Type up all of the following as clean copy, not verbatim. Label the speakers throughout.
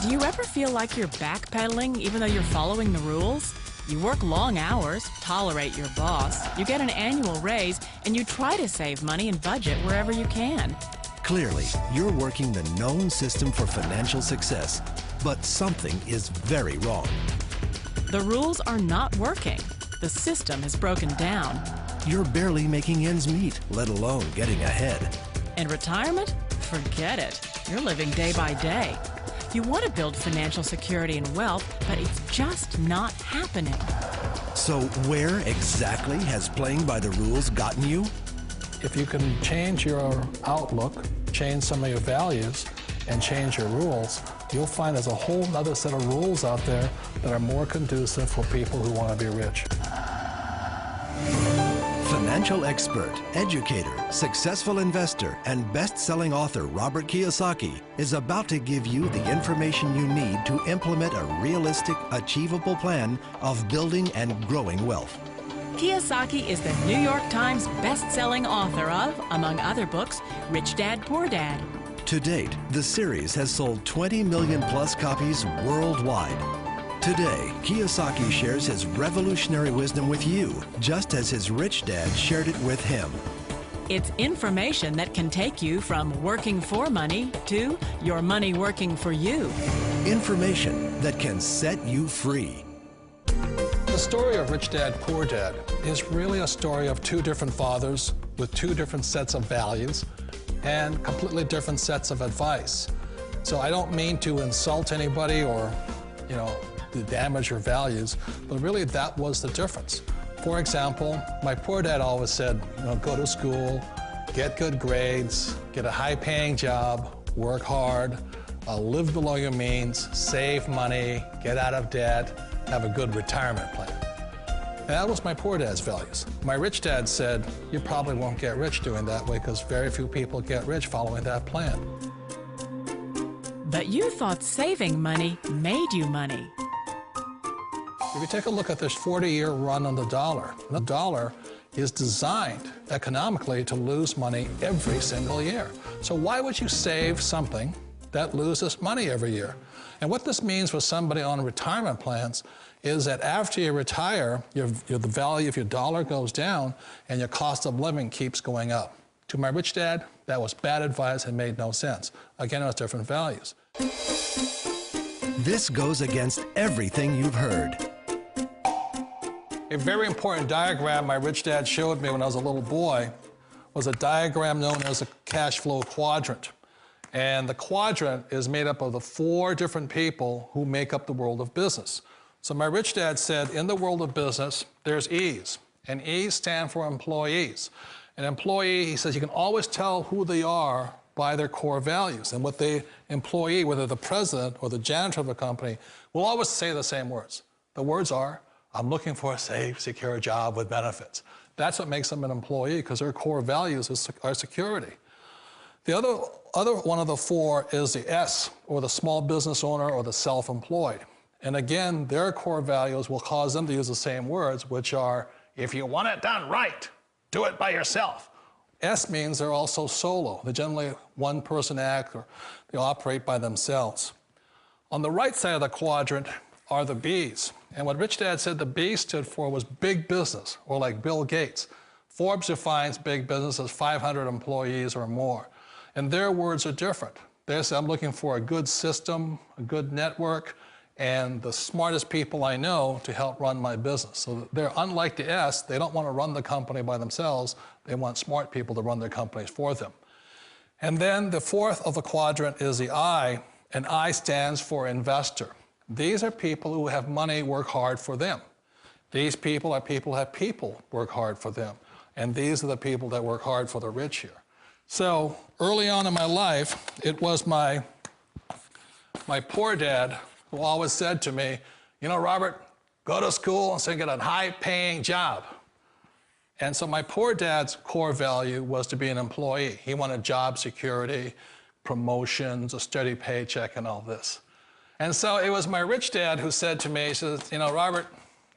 Speaker 1: Do you ever feel like you're backpedaling even though you're following the rules? You work long hours, tolerate your boss, you get an annual raise, and you try to save money and budget wherever you can.
Speaker 2: Clearly, you're working the known system for financial success, but something is very wrong.
Speaker 1: The rules are not working. The system has broken down.
Speaker 2: You're barely making ends meet, let alone getting ahead.
Speaker 1: And retirement? Forget it. You're living day by day. You want to build financial security and wealth, but it's just not happening.
Speaker 2: So where exactly has playing by the rules gotten you?
Speaker 3: If you can change your outlook, change some of your values, and change your rules, you'll find there's a whole other set of rules out there that are more conducive for people who want to be rich.
Speaker 2: Financial expert, educator, successful investor, and best-selling author Robert Kiyosaki is about to give you the information you need to implement a realistic, achievable plan of building and growing wealth.
Speaker 1: Kiyosaki is the New York Times best-selling author of, among other books, Rich Dad, Poor Dad.
Speaker 2: To date, the series has sold 20 million plus copies worldwide. Today, Kiyosaki shares his revolutionary wisdom with you, just as his rich dad shared it with him.
Speaker 1: It's information that can take you from working for money to your money working for you.
Speaker 2: Information that can set you free.
Speaker 3: The story of Rich Dad, Poor Dad is really a story of two different fathers with two different sets of values and completely different sets of advice. So I don't mean to insult anybody or, to damage your values, but really that was the difference. For example, my poor dad always said, go to school, get good grades, get a high-paying job, work hard, live below your means, save money, get out of debt, have a good retirement plan. And that was my poor dad's values. My rich dad said, you probably won't get rich doing that way because very few people get rich following that plan.
Speaker 1: But you thought saving money made you money.
Speaker 3: If you take a look at this 40-year run on the dollar is designed economically to lose money every single year. So why would you save something that loses money every year? And what this means for somebody on retirement plans is that after you retire, the value of your dollar goes down and your cost of living keeps going up. To my rich dad, that was bad advice and made no sense. Again, it was different values.
Speaker 2: This goes against everything you've heard.
Speaker 3: A very important diagram my rich dad showed me when I was a little boy was a diagram known as a cash flow quadrant. And the quadrant is made up of the 4 different people who make up the world of business. So my rich dad said, in the world of business, there's E's, and E's stand for employees. An employee, he says, you can always tell who they are by their core values. And what the employee, whether the president or the janitor of a company, will always say the same words. The words are, I'm looking for a safe, secure job with benefits. That's what makes them an employee, because their core values are security. The other one of the 4 is the S, or the small business owner or the self-employed. And again, their core values will cause them to use the same words, which are, if you want it done right, do it by yourself. S means they're also solo. They're generally one-person act, or they operate by themselves. On the right side of the quadrant are the B's. And what Rich Dad said the B stood for was big business, or like Bill Gates. Forbes defines big business as 500 employees or more. And their words are different. They say, I'm looking for a good system, a good network, and the smartest people I know to help run my business. So they're unlike the S. They don't want to run the company by themselves. They want smart people to run their companies for them. And then the 4th of the quadrant is the I, and I stands for investor. These are people who have money work hard for them. These people are people who have people work hard for them. And these are the people that work hard for the rich here. So early on in my life, it was my poor dad who always said to me, Robert, go to school and so get a high-paying job. And so my poor dad's core value was to be an employee. He wanted job security, promotions, a steady paycheck, and all this. And so it was my rich dad who said to me, he says, Robert,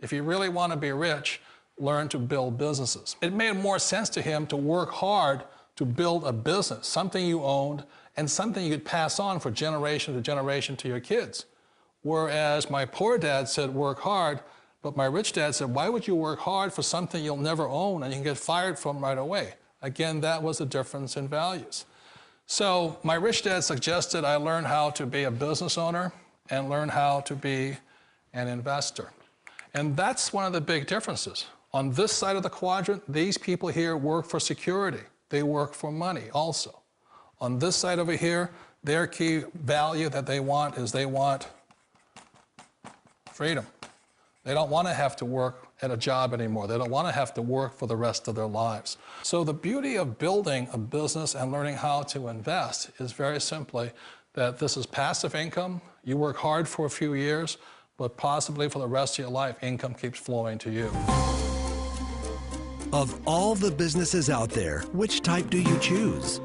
Speaker 3: if you really want to be rich, learn to build businesses. It made more sense to him to work hard to build a business, something you owned, and something you could pass on for generation to generation to your kids. Whereas my poor dad said, work hard, but my rich dad said, why would you work hard for something you'll never own and you can get fired from right away? Again, that was the difference in values. So my rich dad suggested I learn how to be a business owner and learn how to be an investor. And that's one of the big differences. On this side of the quadrant, these people here work for security. They work for money also. On this side over here, their key value that they want is they want freedom. They don't want to have to work at a job anymore. They don't want to have to work for the rest of their lives. So the beauty of building a business and learning how to invest is very simply that this is passive income. You work hard for a few years, but possibly for the rest of your life, income keeps flowing to you.
Speaker 2: Of all the businesses out there, which type do you choose?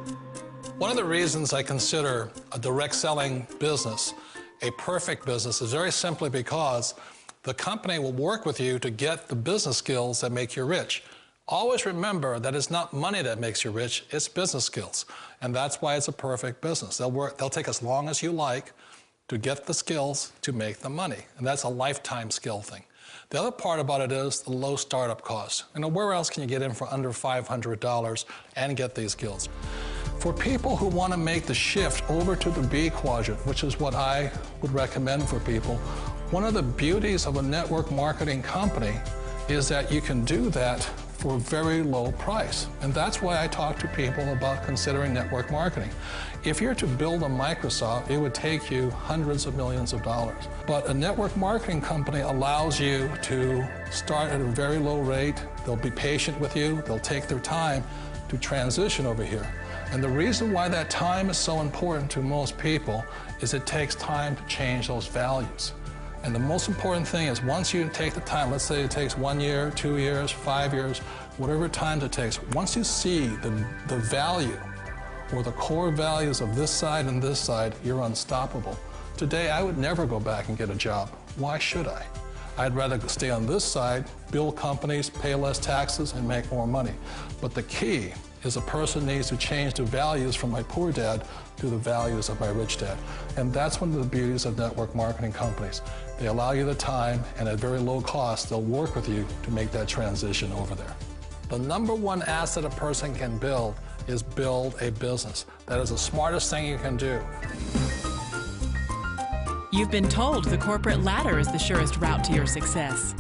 Speaker 3: One of the reasons I consider a direct selling business a perfect business is very simply because the company will work with you to get the business skills that make you rich. Always remember that it's not money that makes you rich, it's business skills. And that's why it's a perfect business. They'll take as long as you like to get the skills to make the money. And that's a lifetime skill thing. The other part about it is the low startup cost. You know, where else can you get in for under $500 and get these skills? For people who want to make the shift over to the B quadrant, which is what I would recommend for people, one of the beauties of a network marketing company is that you can do that for a very low price. And that's why I talk to people about considering network marketing. If you're to build a Microsoft, it would take you hundreds of millions of dollars. But a network marketing company allows you to start at a very low rate. They'll be patient with you. They'll take their time to transition over here. And the reason why that time is so important to most people is it takes time to change those values. And the most important thing is once you take the time, let's say it takes 1 year, 2 years, 5 years, whatever time it takes, once you see the value or the core values of this side and this side, you're unstoppable. Today, I would never go back and get a job. Why should I? I'd rather stay on this side, build companies, pay less taxes, and make more money. But the key is a person needs to change the values from my poor dad to the values of my rich dad. And that's one of the beauties of network marketing companies. They allow you the time, and at very low cost, they'll work with you to make that transition over there. The number one asset a person can build is build a business. That is the smartest thing you can do.
Speaker 1: You've been told the corporate ladder is the surest route to your success.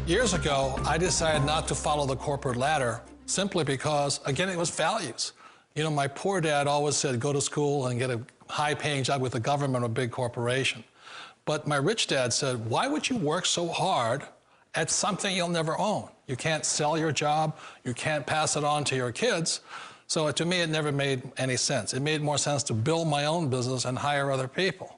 Speaker 3: Years ago, I decided not to follow the corporate ladder simply because, again, it was values. You know, my poor dad always said, go to school and get a high-paying job with the government or a big corporation. But my rich dad said, why would you work so hard at something you'll never own? You can't sell your job. You can't pass it on to your kids. So to me, it never made any sense. It made more sense to build my own business and hire other people.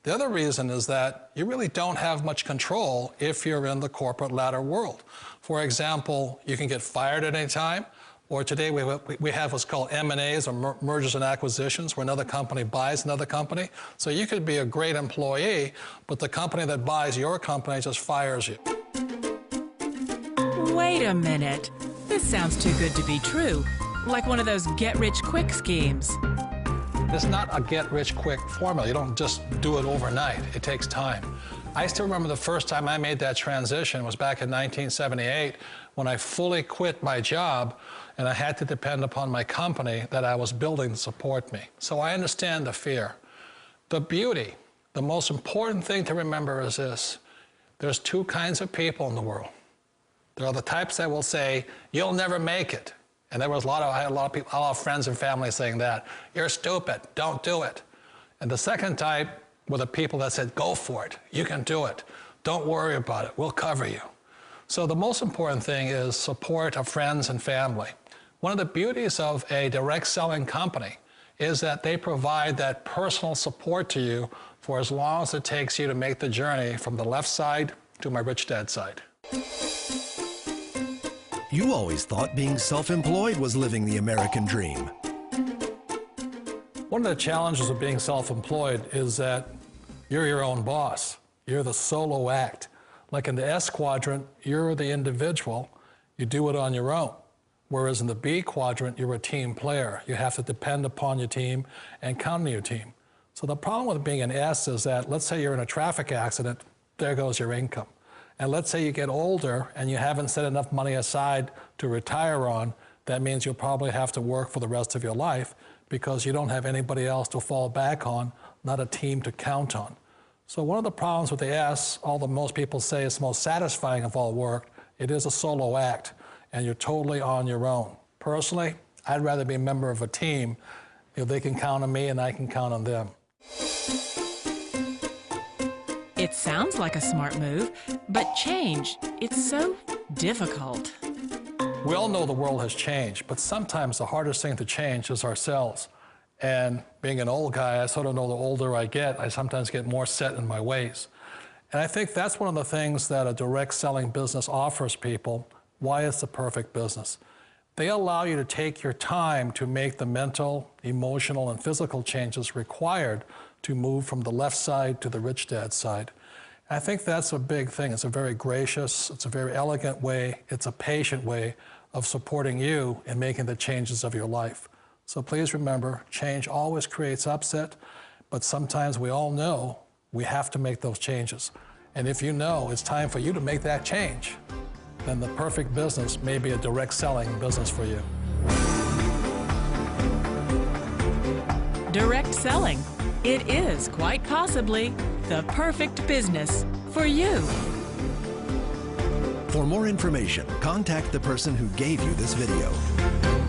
Speaker 3: The other reason is that you really don't have much control if you're in the corporate ladder world. For example, you can get fired at any time, or today we have what's called M&As, or mergers and acquisitions, where another company buys another company. So you could be a great employee, but the company that buys your company just fires you.
Speaker 1: Wait a minute. This sounds too good to be true. Like one of those get-rich-quick schemes.
Speaker 3: It's not a get-rich-quick formula. You don't just do it overnight. It takes time. I still remember the first time I made that transition was back in 1978 when I fully quit my job and I had to depend upon my company that I was building to support me. So I understand the fear. The beauty, the most important thing to remember is this. There's two kinds of people in the world. There are the types that will say, you'll never make it. And I had a lot of friends and family saying that. You're stupid, don't do it. And the second type were the people that said, go for it, you can do it. Don't worry about it, we'll cover you. So the most important thing is support of friends and family. One of the beauties of a direct selling company is that they provide that personal support to you for as long as it takes you to make the journey from the left side to my rich dad side.
Speaker 2: You always thought being self-employed was living the American dream.
Speaker 3: One of the challenges of being self-employed is that you're your own boss. You're the solo act. Like in the S quadrant, you're the individual. You do it on your own. Whereas in the B quadrant, you're a team player. You have to depend upon your team and count on your team. So the problem with being an S is that, let's say you're in a traffic accident, there goes your income. And let's say you get older and you haven't set enough money aside to retire on, that means you'll probably have to work for the rest of your life because you don't have anybody else to fall back on, not a team to count on. So one of the problems with the S, although most people say it's the most satisfying of all work, it is a solo act, and you're totally on your own. Personally, I'd rather be a member of a team if they can count on me and I can count on them.
Speaker 1: It sounds like a smart move, but change, it's so difficult.
Speaker 3: We all know the world has changed, but sometimes the hardest thing to change is ourselves. And being an old guy, I sort of know the older I get, I sometimes get more set in my ways. And I think that's one of the things that a direct selling business offers people, why it's the perfect business. They allow you to take your time to make the mental, emotional, and physical changes required to move from the left side to the rich dad side. I think that's a big thing. It's a very gracious, it's a very elegant way, it's a patient way of supporting you in making the changes of your life. So please remember, change always creates upset, but sometimes we all know we have to make those changes. And if you know it's time for you to make that change, then the perfect business may be a direct selling business for you.
Speaker 1: Direct selling. It is quite possibly the perfect business for you.
Speaker 2: For more information, contact the person who gave you this video.